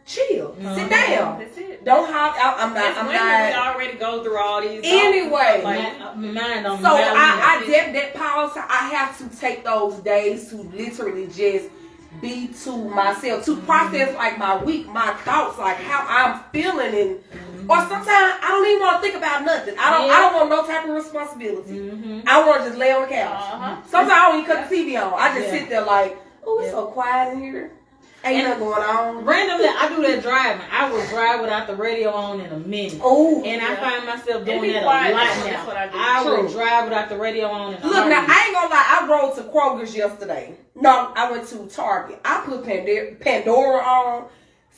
chill, sit down. That's it. Don't hop out. I'm That's not. women, we already go through all these. Anyway. Mind on So I that pause. I have to take those days to literally just be to myself, to process like my week, my thoughts, like how I'm feeling, and or sometimes I don't even want to think about nothing. I don't want no type of responsibility. I want to just lay on the couch. Sometimes I don't even cut the TV on. I just sit there like, oh, it's so quiet in here. Ain't nothing going on. Randomly, I do that driving. I will drive without the radio on in a minute. Oh, And I find myself doing be that quiet a lot now. now. That's what I do. I will True. drive without the radio on in a look now, heartbeat. I ain't gonna lie. I rode to Kroger's yesterday. No, I went to Target. I put Pandora on,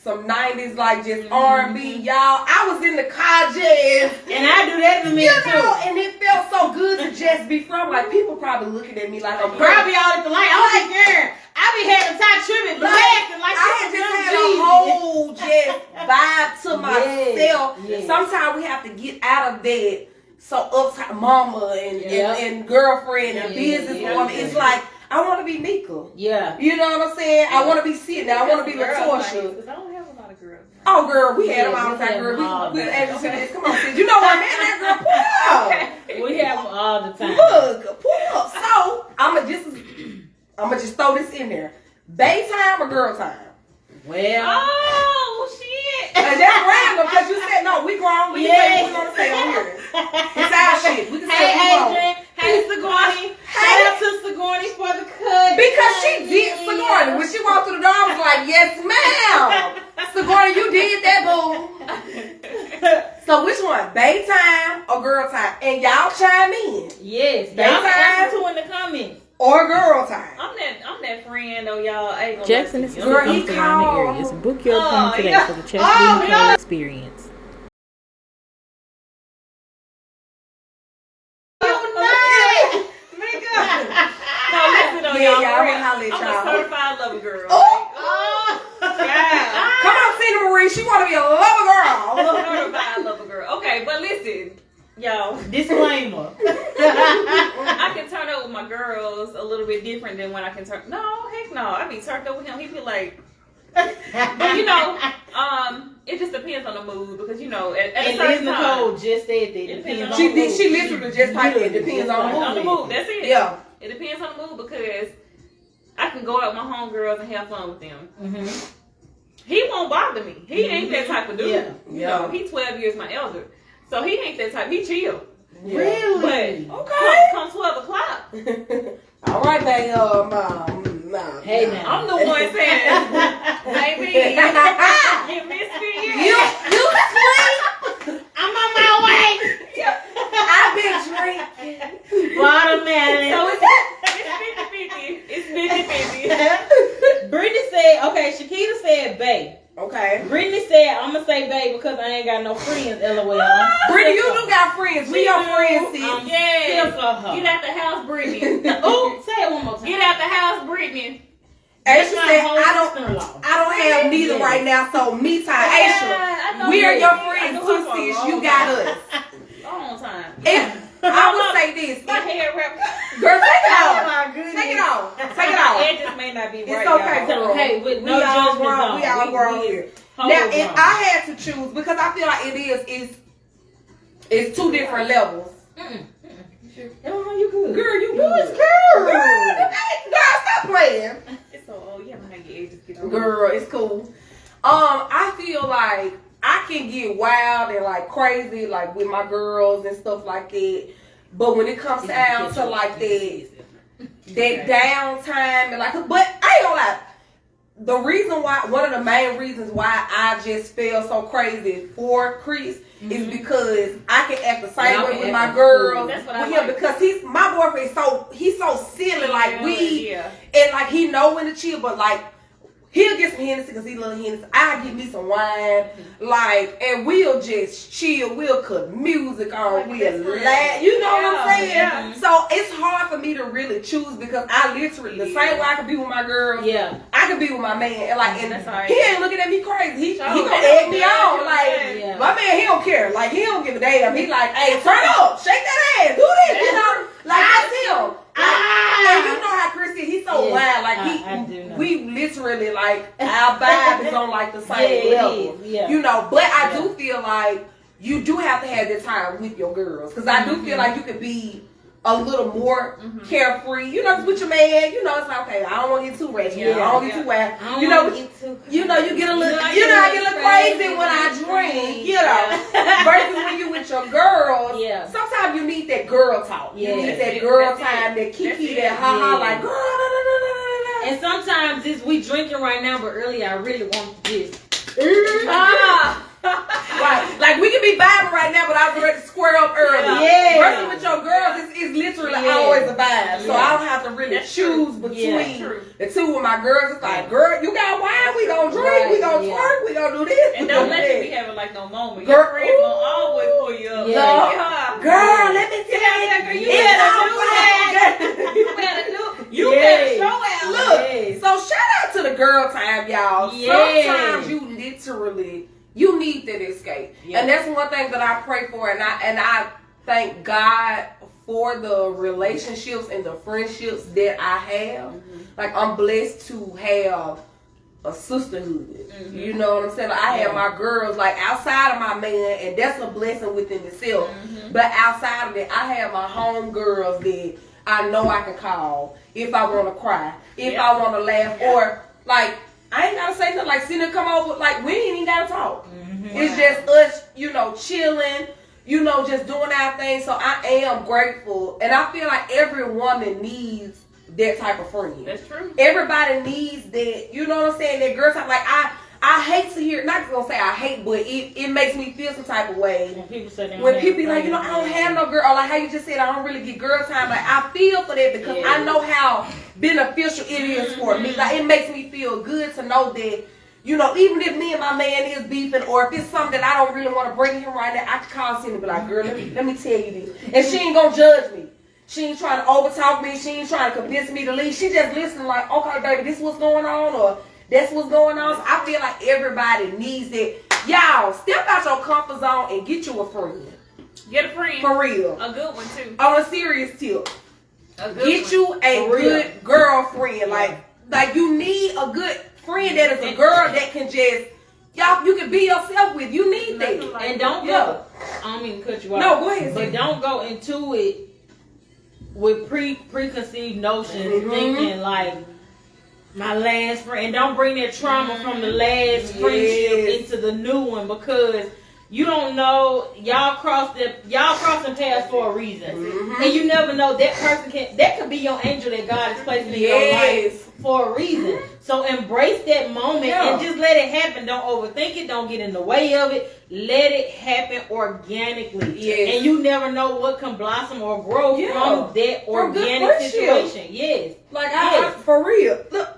some 90s like just R&B, y'all. I was in the car just. And I do that in a minute You know, too. and it felt so good to just be from. Like people probably looking at me like I'm Probably all at the light. I'm like, girl, I be having time tripping, blasting like I had this just is had Jesus. a whole just vibe to myself. yes. Sometimes we have to get out of that. So uptight mama and girlfriend and business woman. It's like I want to be Mika. Yeah. You know what I'm saying? I want to be Sydney. I want to be Latoya. Because I don't have a lot of girls. Oh, girl, we had them all the we time, had girl. them all We the asked you this. Come on, Sid. You know what I mean? That girl, pull up. We have them all the time. Look, pull up. So, I'ma just throw this in there. Bay time or girl time? Well, Oh, shit. And that's random because you said, no, we grown. We can say what we want to say on here. It's our shit. We can say hey, what we want. Adrian. Hey, Sigourney. Shout out to Sigourney for the cut. Because she did Sigourney. When she walked through the door, I was like, yes, ma'am. Sigourney, you did that, boo. So which one? Bay time or girl time? And y'all chime in. Yes. Bay Y'all time answer to in the comments. or girl time. I'm that friend though, y'all. I ain't gonna Jackson lie is to you. Girl, he something around the called. areas. Book your appointment today yeah. for the Chesapeake Bay experience. No, listen though, Yeah, y'all. y'all, For real, I'ma holler at I'm y'all. a certified lover girl. Come on, Tina Marie. She want to be a lover girl. Certified lover girl. Okay, but listen, y'all. Disclaimer. I can turn up with my girls a little bit different than when I can turn. No, heck no. I be turned up with him. He be like, but you know, it just depends on the mood because you know, at a And Liz certain Nicole time, just said that. It depends on She the did. mood. She literally just typed it. Depends on on the the mood. mood. That's it. Yeah. It depends on the mood because I can go out with my homegirls and have fun with them. Mm-hmm. He won't bother me. He ain't that type of dude. Yeah. You know, he's 12 years my elder. So he ain't that type. He chill. Really? But Okay. come 12 o'clock, All right, baby. Hey, now. I'm the one saying, baby, you missed me. You sleep. I'm on my way. I've been drinking. Watermelon. So it's 50-50. Brittany said, okay, Shakita said bae. Okay. Brittany said, I'm going to say bae because I ain't got no friends, LOL. Brittany, you do got friends. We your friends, sis. Yes. Still for her. Get out the house, Brittany. Ooh, say it one more time. Get out the house, Brittany. Aisha my said, whole sister-in-law. I don't have neither right now, so me time. Aisha, we are your friends too, sis. You got us. Long time. I would say this. My hair wrap. Girl, take it off. Oh my goodness. Take it off. Take it My off. edges may not be It's right, okay, y'all. girl. Hey, with no we all judgment grown. zone. We all grown here. Now, if I had to choose, because I feel like it's two different levels. Oh, you good. Girl, you good. Girl, stop playing. It's so old. You haven't had your edges get over. Girl, it's cool. I feel like I can get wild and like crazy, like with my girls and stuff like that. But when it comes down to like that downtime and like, but I ain't gonna lie. The reason why, one of the main reasons why I just feel so crazy for Chris is because I can act the same way with my girls. That's what I with him like. because my boyfriend he's so silly, like and like he know when to chill, but like he'll get some Hennessy because he love Hennessy. I give me some wine, like, and we'll just chill. We'll cut music on. We'll laugh. You know what I'm saying? Yeah. So it's hard for me to really choose because I literally the same way I can be with my girls. Yeah. I can be with my man, and like, and That's all right. he ain't looking at me crazy. He gonna they egg me don't on. Like Yeah. my man, he don't care. Like he don't give a damn. He like, hey, turn up, shake that ass, do this. You know, like that's him. And you know how Chris is. He's so wild. Like I do know. we literally like our vibe is on like the same level. Yeah. You know, but I do feel like you do have to have that time with your girls because I do feel like you could be a little more carefree. You know, just with your man. You know, it's like okay, I don't want to get too ratchet. I don't want to get too wild. You know, you get a little. I get a little crazy when I drink. You know, versus when you with your girls. Yeah. Sometimes you need that girl talk. You need that girl time, that kiki, that ha ha, like girl. And sometimes we drinking right now, but earlier I really want this. Right, like we can be vibing right now, but I was ready to square up early. Yeah. Versus with your girls, it's literally always a vibe. So I don't have to really choose between the two. With my girls, it's like, girl, you got wine, we gonna drink, we gonna twerk, we gonna do this. And don't let you be having like no moment. Girl, Your friends gonna always pull you up. Yeah. Like, Girl, let me tell you, you it's better all do fine. You better show out. Look, Yes. so shout out to the girl time, y'all. Yes. Sometimes you literally need that escape, and that's one thing that I pray for, and I thank God for the relationships and the friendships that I have. Like I'm blessed to have a sisterhood. You know what I'm saying? Like, I have my girls like outside of my man, and that's a blessing within itself. But outside of that, I have my home girls that I know I can call if I want to cry, if I want to laugh, or like I ain't gotta say nothing. Like see them come over, like we ain't even gotta talk. It's just us, you know, chilling, you know, just doing our thing. So I am grateful, and I feel like every woman needs that type of friend. That's true. Everybody needs that, you know what I'm saying? That girl type. Like I hate to hear, not gonna say I hate, but it makes me feel some type of way When people say they when people be like, you know, I don't have no girl, or like how you just said, I don't really get girl time. Like I feel for that because I know how beneficial it is for me. Like it makes me feel good to know that, you know, even if me and my man is beefing, or if it's something that I don't really want to bring him right now, I can call him and be like, girl, let me tell you this, and she ain't gonna judge me. She ain't trying to overtalk me. She ain't trying to convince me to leave. She just listening like, okay, baby, this what's going on, or that's what's going on. So I feel like everybody needs it. Y'all, step out your comfort zone and get you a friend. Get a friend. For real. A good one too. On a serious tip. A good Get one. you a good girlfriend. Like you need a good friend that is a girl that can just, y'all, you can be yourself with. You need that. And don't go. I don't mean to cut you off. No, go ahead. But don't go into it with preconceived notions, thinking like my last friend. And don't bring that trauma from the last friendship into the new one, because you don't know, y'all crossing paths for a reason, and you never know that could be your angel that God is placing in your life for a reason. So embrace that moment and just let it happen. Don't overthink it. Don't get in the way of it. Let it happen organically. Yes. And you never know what can blossom or grow from that organic situation. Yes. Like I for real. Look,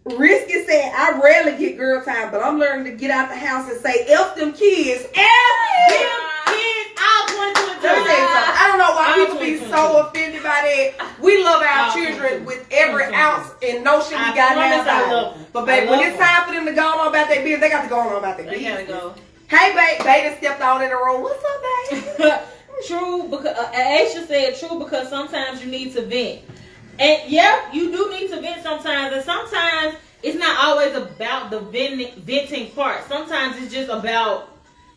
Risky said, I rarely get girl time, but I'm learning to get out the house and say, F them kids. F them kids. I'll point to the Let me tell you something. I don't know why people be so offended by that. We love our children with every ounce and notion we got now. But baby, when it's time for them to go on about their business, they got to go on about their business. They gotta go. Hey, babe, Beta stepped out in the room. What's up, babe? True, because Aisha said true because sometimes you need to vent. And yeah, you do need to vent sometimes. And sometimes it's not always about the venting part. Sometimes it's just about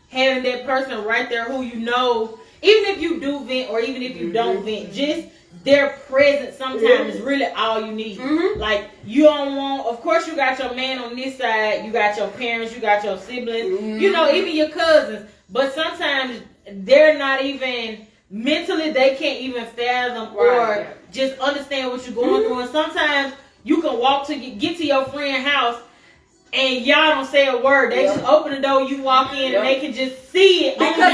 having that person right there who you know, even if you do vent or even if you don't vent, just their presence sometimes is really all you need. Like, you don't want, of course you got your man on this side, you got your parents, you got your siblings, you know, even your cousins. But sometimes they're not even, mentally they can't even fathom or just understand what you're going through. And sometimes you can walk to get to your friend's house and y'all don't say a word. They just open the door, you walk in, and they can just see it. Because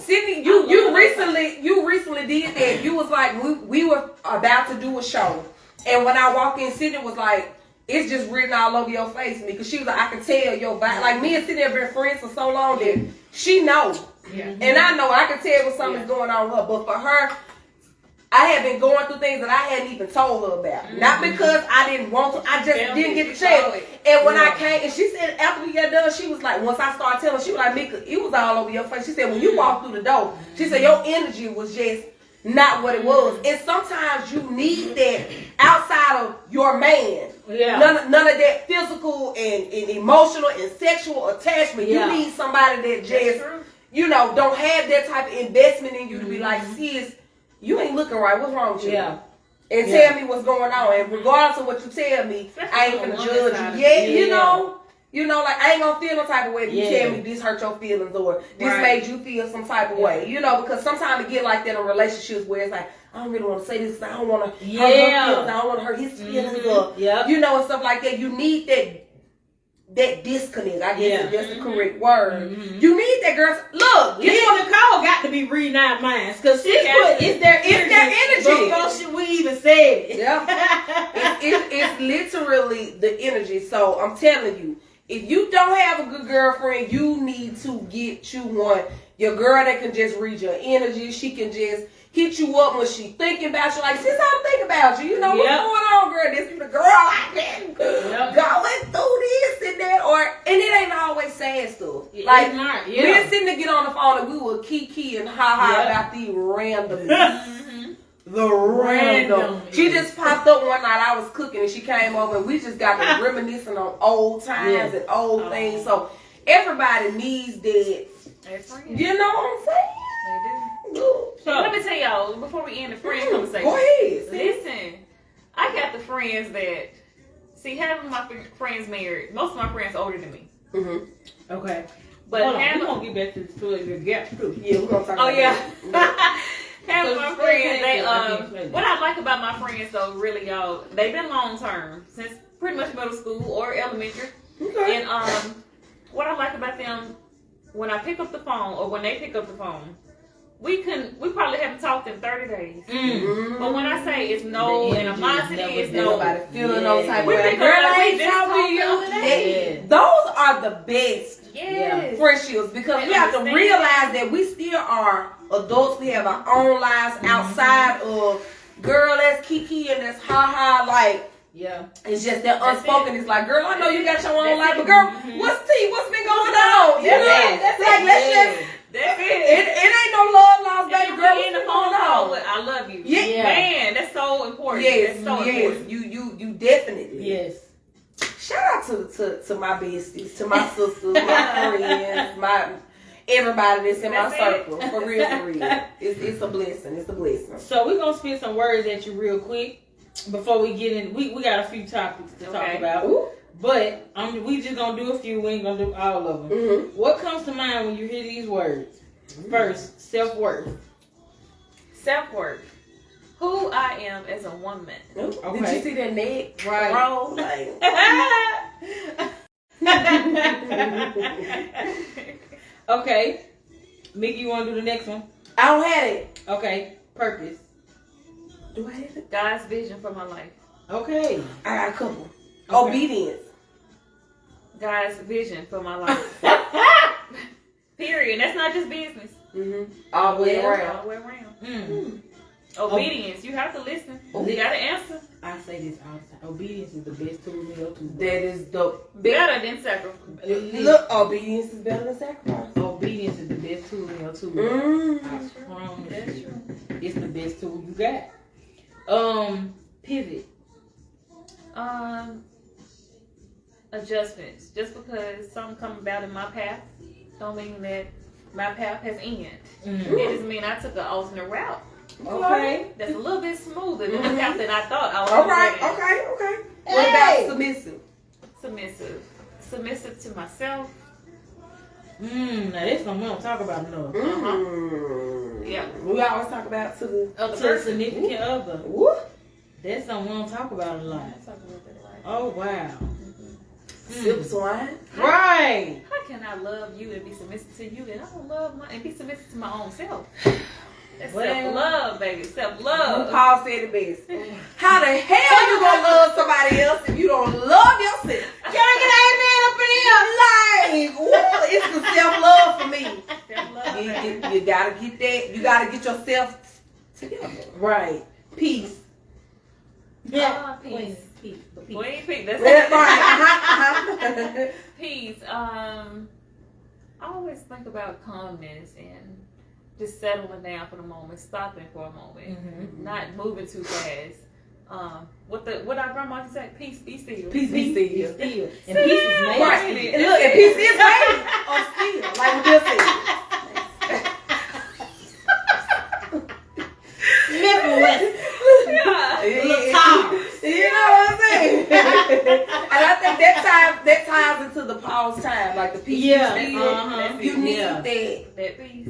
Sydney, you recently did that. You was like, we were about to do a show, and when I walked in, Sydney was like, it's just written all over your face, because she was like, I can tell your vibe. Like, me and Sydney have been friends for so long that she knows, and I know I can tell when something's going on with her. But for her, I had been going through things that I hadn't even told her about. Not because I didn't want to, I just didn't get the chance. And when I came, and she said after we got done, she was like, once I started telling, she was like, Mika, it was all over your face. She said, when you walked through the door, she said, your energy was just not what it was. And sometimes you need that outside of your man. None of that physical and emotional and sexual attachment. You need somebody that just, you know, don't have that type of investment in you to be like, sis, you ain't looking right. What's wrong with you? And tell me what's going on. And regardless of what you tell me, I ain't gonna judge you. You know, like, I ain't gonna feel no type of way if you tell me this hurt your feelings or this made you feel some type of way. You know, because sometimes it get like that in relationships where it's like, I don't really want to say this, I don't want to hurt her feelings, I don't want to hurt his feelings, or, you know, and stuff like that. You need that disconnect, I guess is just the correct word. You need that, girl. Look, Nicole got to be reading our minds, because it's their energy. Before we even said it. It's literally the energy. So I'm telling you, if you don't have a good girlfriend, you need to get you one. Your girl that can just read your energy. She can just hit you up when she thinking about you. Like, sis, I'm thinking about you. You know what's going on, girl? This is the girl I've been going through this and that. And it ain't always sad stuff. Like, we didn't sit to get on the phone and we were kiki and ha about the randomness. The random. She just popped up one night. I was cooking and she came over and we just got to reminiscing on old times and old things. So everybody needs that. You know what I'm saying? They do. So let me tell y'all before we end the friend conversation. Go ahead. Listen, I got the friends that having my friends married. Most of my friends older than me. Okay. But we're gonna get back to the gap too. Yeah, we're gonna talk about that. Having my friends, they what I like about my friends though, really, y'all, they've been long term since pretty much middle school or elementary. And what I like about them, when I pick up the phone or when they pick up the phone, we probably haven't talked in 30 days. But when I say it's no animosity, it's no nobody feeling no type of way. Girl, I ain't talking to you. Those are the best friendships, because we have to realize that we still are adults. We have our own lives outside of, girl, that's kiki and that's ha-ha, like, it's just that unspoken. It's like, girl, I know you got your own life, but girl, what's tea? What's been going on? You know, that's like, let's just, it ain't no love lost, baby girl. In the phone call with, I love you. Man, that's so important. That's so important. You definitely. Shout out to my besties, to my sisters, my friends, everybody that's in my circle. For real, for real. It's a blessing. It's a blessing. So we're gonna spit some words at you real quick before we get in. We got a few topics to talk about. But we just gonna do a few. We ain't gonna do all of them. What comes to mind when you hear these words? First, self-worth. Self-worth. Who I am as a woman. Did you see that neck roll? Like. Okay. Mickey, you want to do the next one? I don't have it. Okay. Purpose. Do I have it? God's vision for my life. Okay. I got a couple. Okay. Obedience. God's vision for my life. Period. That's not just business. All the way Well, around. All the way around. Mm. Obedience. You have to listen. You got to answer. I say this all the time. Obedience is the best tool in your toolbox. That is the Better than sacrifice. Look, obedience is better than sacrifice. Obedience is the best tool in your toolbox. Mm. I promise That's you. true. It's the best tool you got. Pivot. Adjustments. Just because something come about in my path, don't mean that my path has ended. Mm. It just mean I took an alternate route. Okay. That's a little bit smoother than the path that I thought I was. All right, gonna go down. okay. What about submissive? Submissive to myself. Now that's something we don't talk about enough. Yeah. We always talk about to the Other To a person. significant other. Woo. That's something we don't talk about a lot. Let's talk about that, right? Oh wow. Sip swine. Right. How can I love you and be submissive to you, and I don't love and be submissive to my own self? That's Well, self-love, baby. Self-love. Paul said it best. How the hell you gonna love somebody else if you don't love yourself? Can I get an amen up in here? Like, ooh, it's the self-love for me. Self-love, baby. You gotta get that. You gotta get yourself together. Right. Peace. Peace. Peace. Queen peace. That's Right. it. Peace. I always think about calmness and just settling down for the moment, stopping for a moment, not moving too fast. What our grandma used to say, peace, be still. Peace be still. Still. And peace is made. Right. And look, and peace is made of steel, like we just said. Smith and Wesson. Yeah. Little towers. You know what I'm saying? And I think that ties into the pause time, like the peace. Yeah. be still. Uh-huh. You need Yeah. That peace.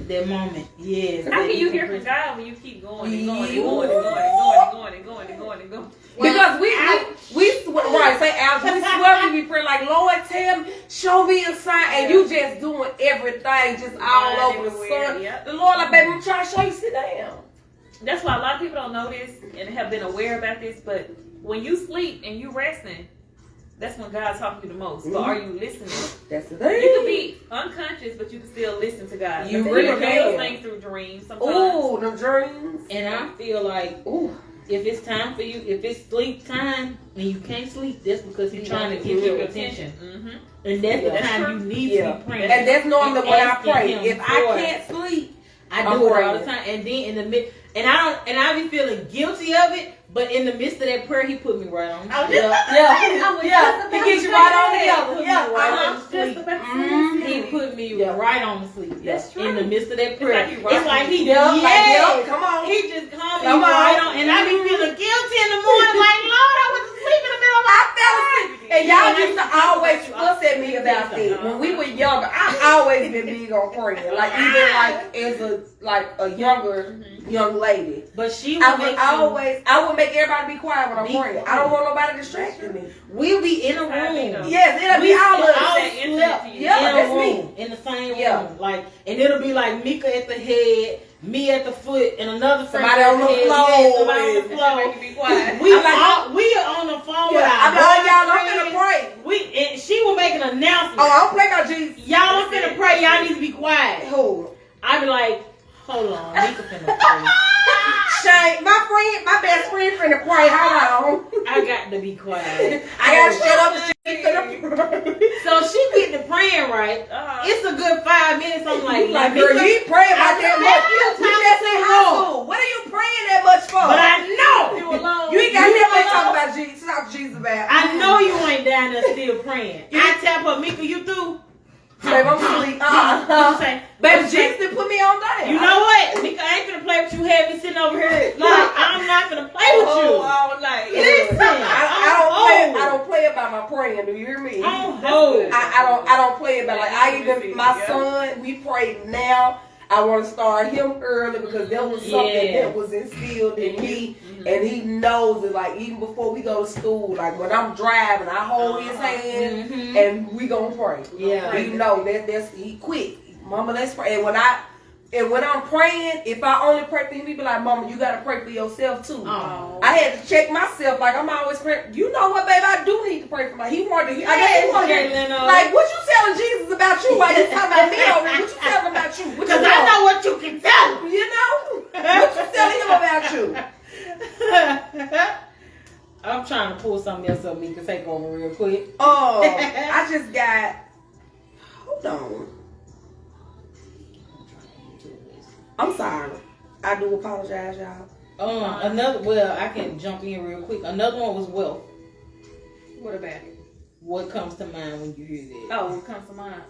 That moment. Yes. How can you hear from God when you keep going and going and going and going and going and going and going and going and going? Because we right, say Al, we swear we be praying like, Lord, tell me, show me a sign, and you just doing everything just all over the sun. Yep. The Lord, like, baby, I'm trying to show you, sit down. That's why a lot of people don't know this and have been aware about this, but when you sleep and you resting, that's when God's talking to you the most. But are you listening? That's the thing. You can be unconscious, but you can still listen to God. You Because really He reveals can. things through dreams sometimes. Ooh, the dreams. And I feel like, if it's time for you, if it's sleep time and you can't sleep, that's because he's trying to get your attention. Mm-hmm. And that's the That's time true. you need to be praying. And that's normally when I asking pray. him If I for it. can't sleep, I I'm do it all praying. the time. And then in the mid, and I be feeling guilty of it. But in the midst of that prayer, he put me right on. Yeah. He gets you right on together. He put me right on to sleep. That's true. In the midst of that prayer, It's it's like like he he Yeah, yeah. come on. He just calmed me Come on. right on, and I be feeling guilty in the morning, like Lord, I was asleep in the middle of my I fell asleep. And y'all used to always fuss at me about that. When we were younger, I always been big on praying. Like even like as a younger young lady. But she I would would make everybody be quiet when I'm praying. I don't want nobody distracting me. we'll be in a room. Yes, it'll be all of us. slept Yeah, in that's a me. room, in the same room. Yeah. Like, and it'll be like Mika at the head, me at the foot, and another friend Somebody at on the head. floor. Yeah, somebody on the Make floor. you be quiet. We I'm like, we are on the phone with Yeah, our I'm like, y'all, I'm boyfriends. finna pray. And she will make an announcement. Oh, I don't play about Jesus. Y'all, I'm finna pray. Y'all need to be quiet. Who? I be like, hold on, Mika finna pray. Shane, my best friend finna pray. Hold on. I got to be quiet. I gotta shut up and shit finna pray. So she get to praying right. It's a good 5 minutes. I'm like, Like, girl, you ain't praying about that much. We just in high school. What are you praying that much for? but I know You alone. You ain't got You nothing to alone. talk about Jesus. Talk to Jesus about. I know you ain't down there still praying. I tap her, Mika, you through? Baby, I'm asleep. What you say? Baby, What you say? Jesus didn't put me on that. You know what? Mika, I ain't finna play with you. Have me sitting over here. Like, I'm not finna play with you. all night. Listen, I don't play about my praying. Do you hear me? I'm hold. I don't play about like I even my son. We pray now. I want to start him early because there was something that was instilled in me, and he knows it. Like even before we go to school, like when I'm driving, I hold his hand and we gonna pray. Yeah. He know that's he quick. Mama, let's pray. And when I And when I'm praying, if I only pray for him, he be like, Mama, you gotta pray for yourself too. Oh. I had to check myself. Like, I'm always praying. You know what, baby? I do need to pray for my. He wanted to. I guess he wanted to. Like, what you telling Jesus about you? While you talking about me over here? What you telling about you? Because I know what you can tell him. You know? What you telling him about you? I'm trying to pull something else up me to take over real quick. Oh, I just got. Hold on. I'm sorry. I do apologize, y'all. Another. Well, I can jump in real quick. Another one was wealth. What about it? What comes to mind when you hear that? Oh, what comes to mind?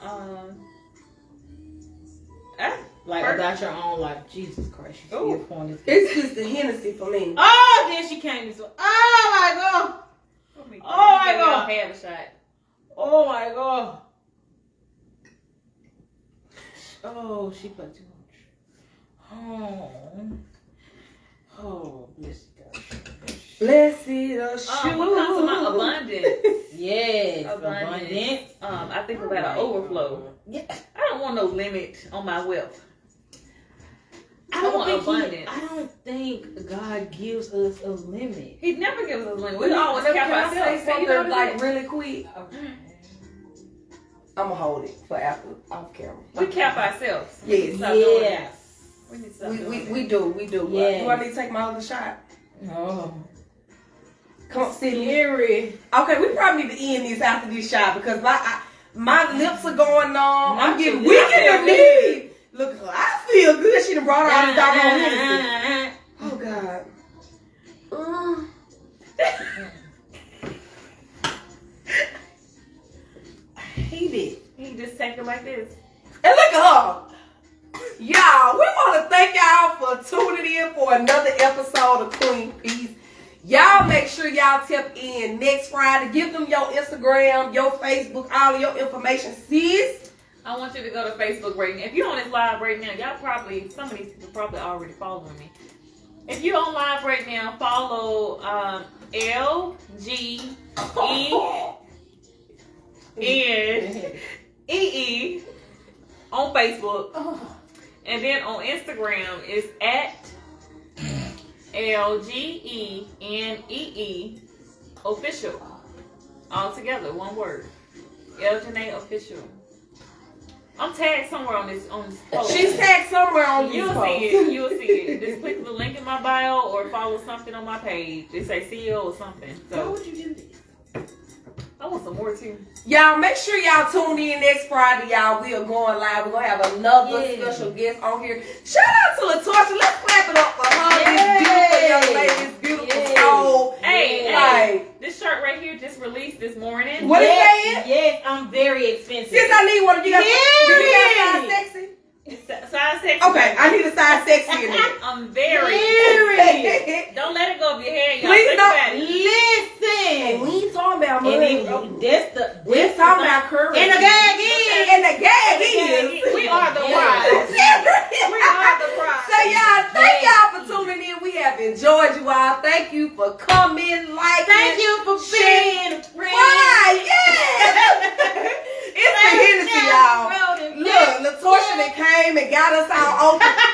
About your own life. Jesus Christ. You Ooh. still pouring this. It's just the Hennessy for me. Oh, then she came this way. Oh my God. Oh my God. Have a shot. Oh my God. Oh, she put too much. Oh, bless God. Blessed assurance. What comes to mind? Abundance. Yes, Abundance. I think about an overflow. Yeah. I don't want no limit on my wealth. I want abundance. I don't think God gives us a limit. He never gives us a limit. We always cap Can I ourselves. say something You know what like it is? really quick? I'm gonna hold it for after off camera. We cap ourselves. Yes. Stop doing that. Yes. We need to stop doing that. We do. Yes. Do I need to take my other shot? Oh. Come on, Sydney. Scary. Okay, we probably need to end this after this shot because my lips are going numb. I'm getting too. weak in the knee. Look at her. I feel good. She done brought all this doggone Hennessy. Oh, God. I hate it. He just take it like this. And look at her. Y'all, we want to thank y'all for tuning in for another episode of Queen Peace. Y'all make sure y'all tap in next Friday. Give them your Instagram, your Facebook, all of your information. Sis, I want you to go to Facebook right now. If you're on this live right now, y'all probably, some of these people probably already following me. If you're on live right now, follow LGENEE on Facebook. And then on Instagram, it's at LGENEE official. All together, one word. LGENEE official. I'm tagged somewhere on this post. she's tagged somewhere on You'll this see it. You'll see it. Just click the link in my bio or follow something on my page. They say CEO or something. Why So would you do this? I want some more too. Y'all make sure y'all tune in next Friday. Y'all, we are going live. We're gonna have another special guest on here. Shout out to LaTorsha. Let's clap it up for her. This beautiful young lady, this beautiful soul. Hey, this shirt right here just released this morning. What is that? Yes, I'm very expensive. Since I need one, do you got size sexy? It's size 6. Okay, I need a size sexy in there. I'm very. Don't let it go over your head, y'all. Please Think don't. about it. Listen. We ain't talking about And money. that's We ain't talking about courage. And the gag is. And the gag is. We are the prize. We are the prize. So y'all, thank y'all for tuning in. We have enjoyed you all. Thank you for coming, liking. Thank you for being a friend. Right, yeah. It's the Hennessy, y'all. Look, LaTorsha that came and got us all open.